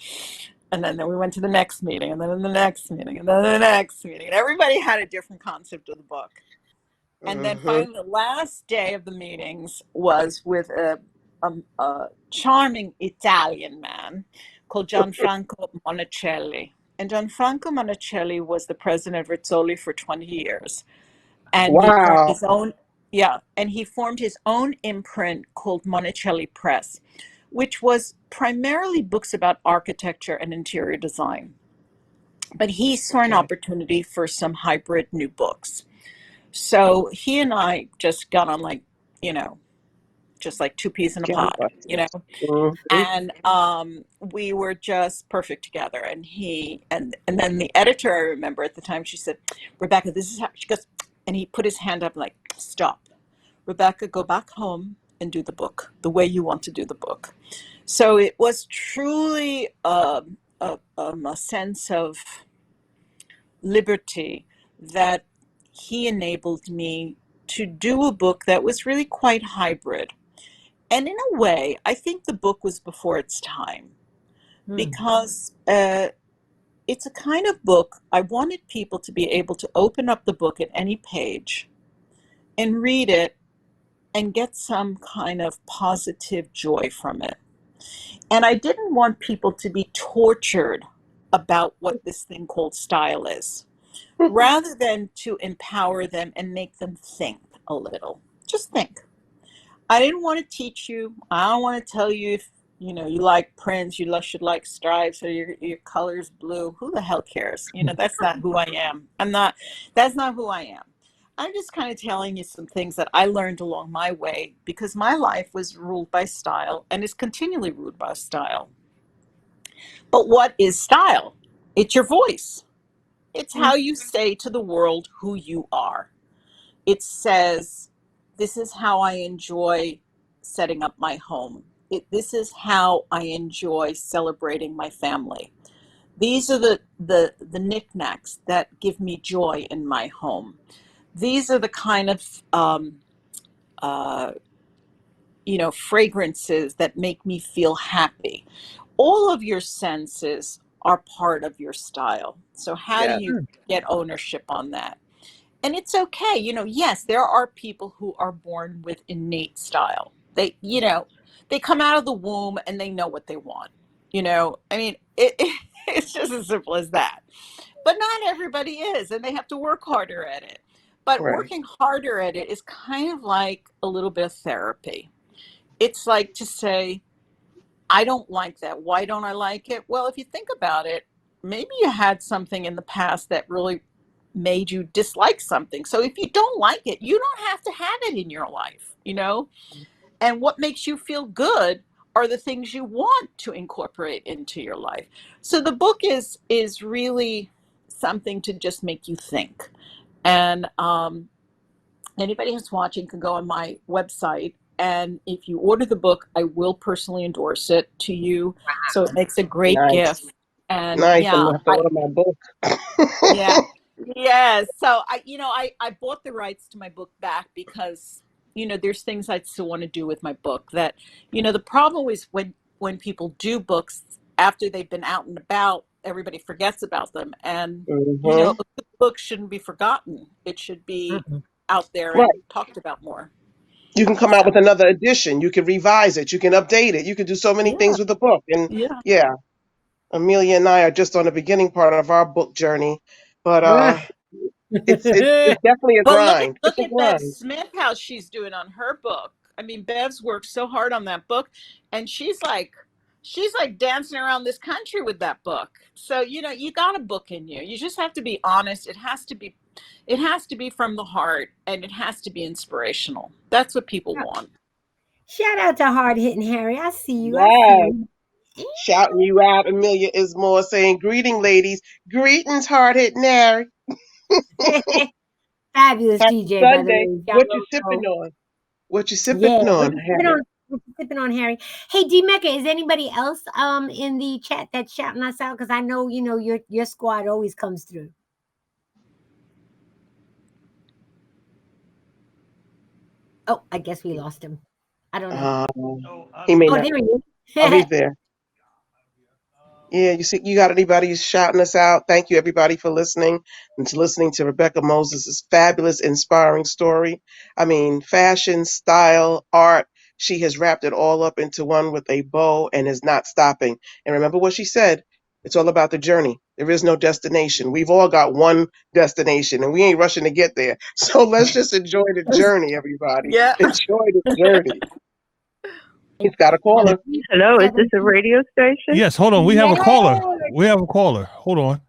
And then we went to the next meeting, and then the next meeting, and then the next meeting, and everybody had a different concept of the book. And then mm-hmm. finally, the last day of the meetings was with a charming Italian man called Gianfranco Monicelli. And Gianfranco Monicelli was the president of Rizzoli for 20 years. And he formed Wow. his own, yeah, and he formed his own imprint called Monicelli Press, which was primarily books about architecture and interior design. But he saw an Okay. opportunity for some hybrid new books. So he and I just got on like, you know, just like two peas in a pod, you know, Gangbusters. Mm-hmm. and we were just perfect together. And and then the editor, I remember at the time, she said, Rebecca, this is how, she goes, and he put his hand up like, stop, Rebecca, go back home and do the book the way you want to do the book. So it was truly a sense of liberty that he enabled me to do a book that was really quite hybrid. And in a way, I think the book was before its time Hmm. because it's a kind of book I wanted people to be able to open up the book at any page and read it and get some kind of positive joy from it. And I didn't want people to be tortured about what this thing called style is, rather than to empower them and make them think a little. Just think. I didn't want to teach you. I don't want to tell you if you like prints, should like stripes, or your color's blue. Who the hell cares? That's not who I am. I'm not. That's not who I am. I'm just kind of telling you some things that I learned along my way because my life was ruled by style and is continually ruled by style. But what is style? It's your voice. It's Hmm. how you say to the world who you are. It says, this is how I enjoy setting up my home. This is how I enjoy celebrating my family. These are the knickknacks that give me joy in my home. These are the kind of uh, fragrances that make me feel happy. All of your senses are part of your style. So how do Yeah, you get ownership on that? And it's okay. Yes, there are people who are born with innate style. They come out of the womb and they know what they want. I mean, it's just as simple as that. But not everybody is, and they have to work harder at it. But right. working harder at it is kind of like a little bit of therapy. It's like to say, I don't like that. Why don't I like it? Well, if you think about it, maybe you had something in the past that really made you dislike something. So if you don't like it, you don't have to have it in your life. And what makes you feel good are the things you want to incorporate into your life. So the book is really something to just make you think. And anybody who's watching can go on my website. And if you order the book, I will personally endorse it to you. So it makes a great Nice. gift. And Nice. I'm yeah, gonna have to order my book. yeah, yeah. So I bought the rights to my book back because there's things I still want to do with my book. That the problem is when people do books after they've been out and about, everybody forgets about them. And a Hmm. good book shouldn't be forgotten. It should be Mm-mm. out there and Right. talked about more. You can come out So with another edition. You can revise it. You can update it. You can do so many yeah, things with the book. And yeah. yeah, Amelia and I are just on the beginning part of our book journey, but Ah. it's definitely a But grind. It's look a at Bev grind. Smith, how she's doing on her book. I mean, Bev's worked so hard on that book, and she's like dancing around this country with that book. So you got a book in you. You just have to be honest. It has to be from the heart, and it has to be inspirational. That's what people want. Shout out to Hard Hitting Harry. I see you. I see Yes. you. Shouting you out, Amelia is more saying, greeting, ladies. Greetings, hard hitting Harry. Fabulous Happy DJ, by the Sunday. way. Y'all What you don't sipping know. on? What you Yeah, sipping what on, you sipping Harry? on? What you sipping on, Harry? Hey, D Mecca, is anybody else in the chat that's shouting us out? Because I know your squad always comes through. Oh, I guess we lost him. I don't know. Uh, he may Oh, not. there he Oh, is. he's there. Yeah, you see, you got anybody who's shouting us out? Thank you, everybody, for listening and to listening to Rebecca Moses' fabulous, inspiring story. I mean, fashion, style, art. She has wrapped it all up into one with a bow and is not stopping. And remember what she said. It's all about the journey. There is no destination. We've all got one destination and we ain't rushing to get there. So let's just enjoy the journey, everybody. Yeah. Enjoy the journey. He's got a caller. Hello, is this a radio station? Yes, hold on. We have a caller. Yeah. We have a caller. Hold on.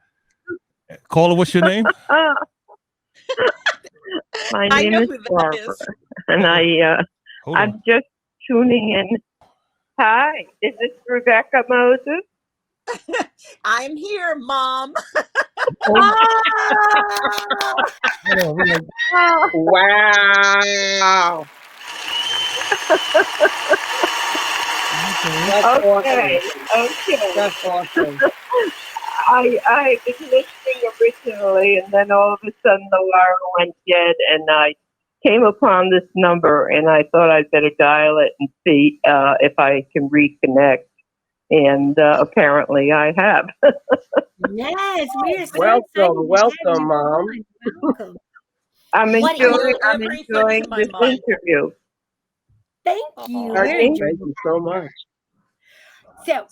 Caller, what's your name? My I name know is who that Barbara, is. and Hold I'm on. just tuning in. Hi, is this Rebecca Moses? I'm here, Mom. Oh, Hold on. Oh, Wow. That's awesome. okay, okay. That's awesome. I was listening originally, and then all of a sudden the wire went dead, and I came upon this number, and I thought I'd better dial it and see if I can reconnect. And apparently I have. Yes, we are so Welcome, excited to have welcome, you Mom. on. Welcome. I'm What You is- are I'm everything to enjoying my this mom. interview. Thank you. Aw. We're Thank enjoying you so much. So,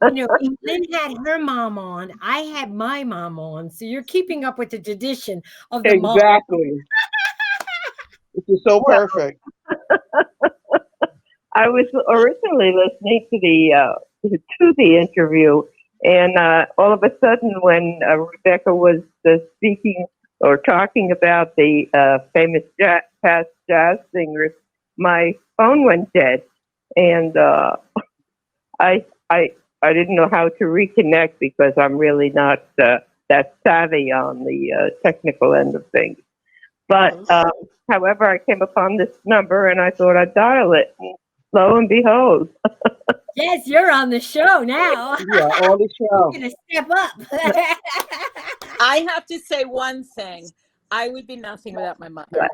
Lynn had her mom on. I had my mom on. So you're keeping up with the tradition of the mom. Exactly. This is so Well, perfect. I was originally listening to the interview, and all of a sudden, when Rebecca was speaking or talking about the famous past jazz singers, my phone went dead, and I didn't know how to reconnect because I'm really not that savvy on the technical end of things. But however, I came upon this number and I thought I'd dial it. And lo and behold, Yes, you're on the show now. Yeah, on the show. You're going to step up. I have to say one thing. I would be nothing without my mother.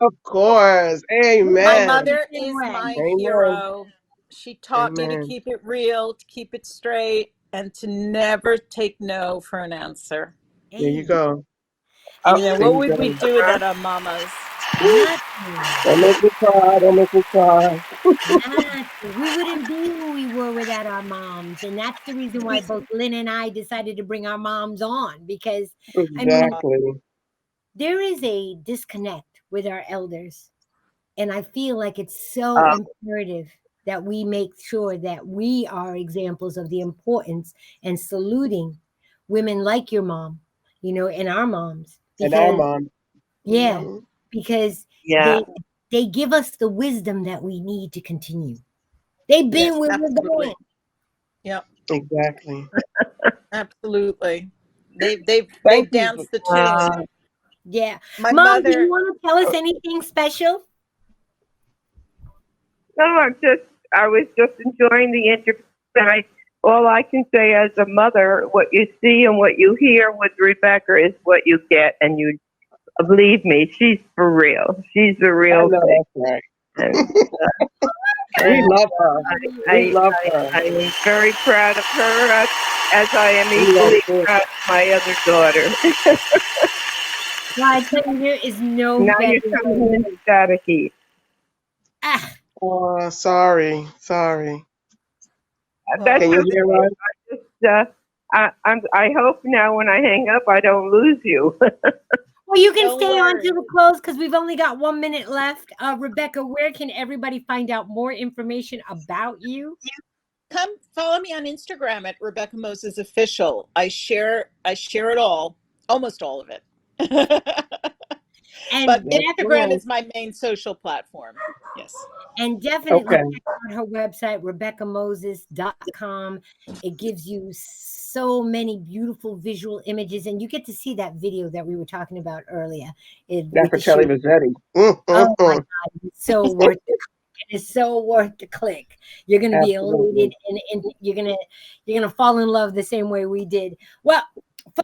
Of course. My Amen. mother Same is way. my Amen. hero. She taught me to Amen. keep it real, to keep it straight, and to never take no for an answer. There you go. And You know, There what you would we go. do without our mamas? nothing. Don't make me cry. Don't make me cry. Nothing. We wouldn't be who we were without our moms. And that's the reason why both Lynn and I decided to bring our moms on. Because, I mean, Exactly. there is a disconnect with our elders. And I feel like it's so imperative that we make sure that we are examples of the importance and saluting women like your mom, and our moms. And our Because, mom. yeah, Mhm. because yeah, they give us the wisdom that we need to continue. They've been Yes, where we're absolutely. going. Yep, Exactly. absolutely. They've Thank you. danced the tune. Yeah. My Mom, do you mother. want to tell us anything special? no, I was just enjoying the interview. And all I can say as a mother, what you see and what you hear with Rebecca is what you get, and you believe me, she's for real. She's the I real know thing. that's right. And, We and love her. We love her. I am very proud of her, as I am We love equally her. proud of my other daughter. Well, I tell you, there is no Now better you're coming in staticky. Ah, Oh, sorry. Sorry. That's Can you okay. hear us? I hope now when I hang up, I don't lose you. well, you can Don't stay on worry. till the close because we've only got 1 minute left. Rebecca, where can everybody find out more information about you? Come follow me on Instagram at Rebecca Moses Official. I share it all, almost all of it. And But Yes, Instagram ma'am. is my main social platform. Yes. And definitely Okay. check out her website, RebeccaMoses.com. It gives you so many beautiful visual images, and you get to see that video that we were talking about earlier. With That's for the Kelly shoot. Mazzetti. Oh my God, it's so worth it. It's so worth the click. You're gonna be elated, Absolutely. and you're gonna fall in love the same way we did. Well,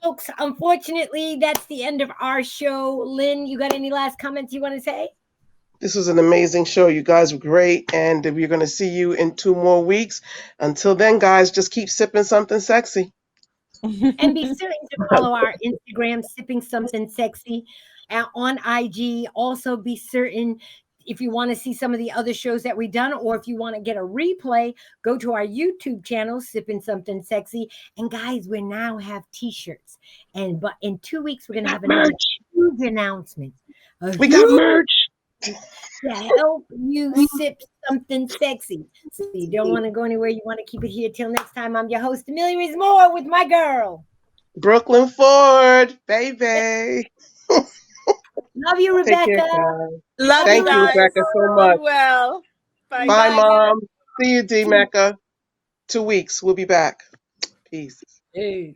folks, unfortunately, that's the end of our show. Lynn, you got any last comments you want to say? This was an amazing show. You guys were great, and we're going to see you in 2 more weeks. Until then, guys, just keep sipping something sexy. And be certain to follow our Instagram, Sipping Something Sexy, on IG. Also, be certain if you want to see some of the other shows that we've done, or if you want to get a replay, go to our YouTube channel, Sipping Something Sexy. And guys, we now have T-shirts, but in 2 weeks we're gonna have another huge announcement. We got merch. To help you sip something sexy. So you don't want to go anywhere. You want to keep it here. Till next time, I'm your host, Amelia Rees Moore, with my girl, Brooklyn Ford, baby. Love you, Take care, Rebecca. guys. Love Thank you you, guys. Rebecca, so Be much. well. Bye Bye, bye. Mom. See you, D Mecca. 2 weeks. We'll be back. Peace. Peace.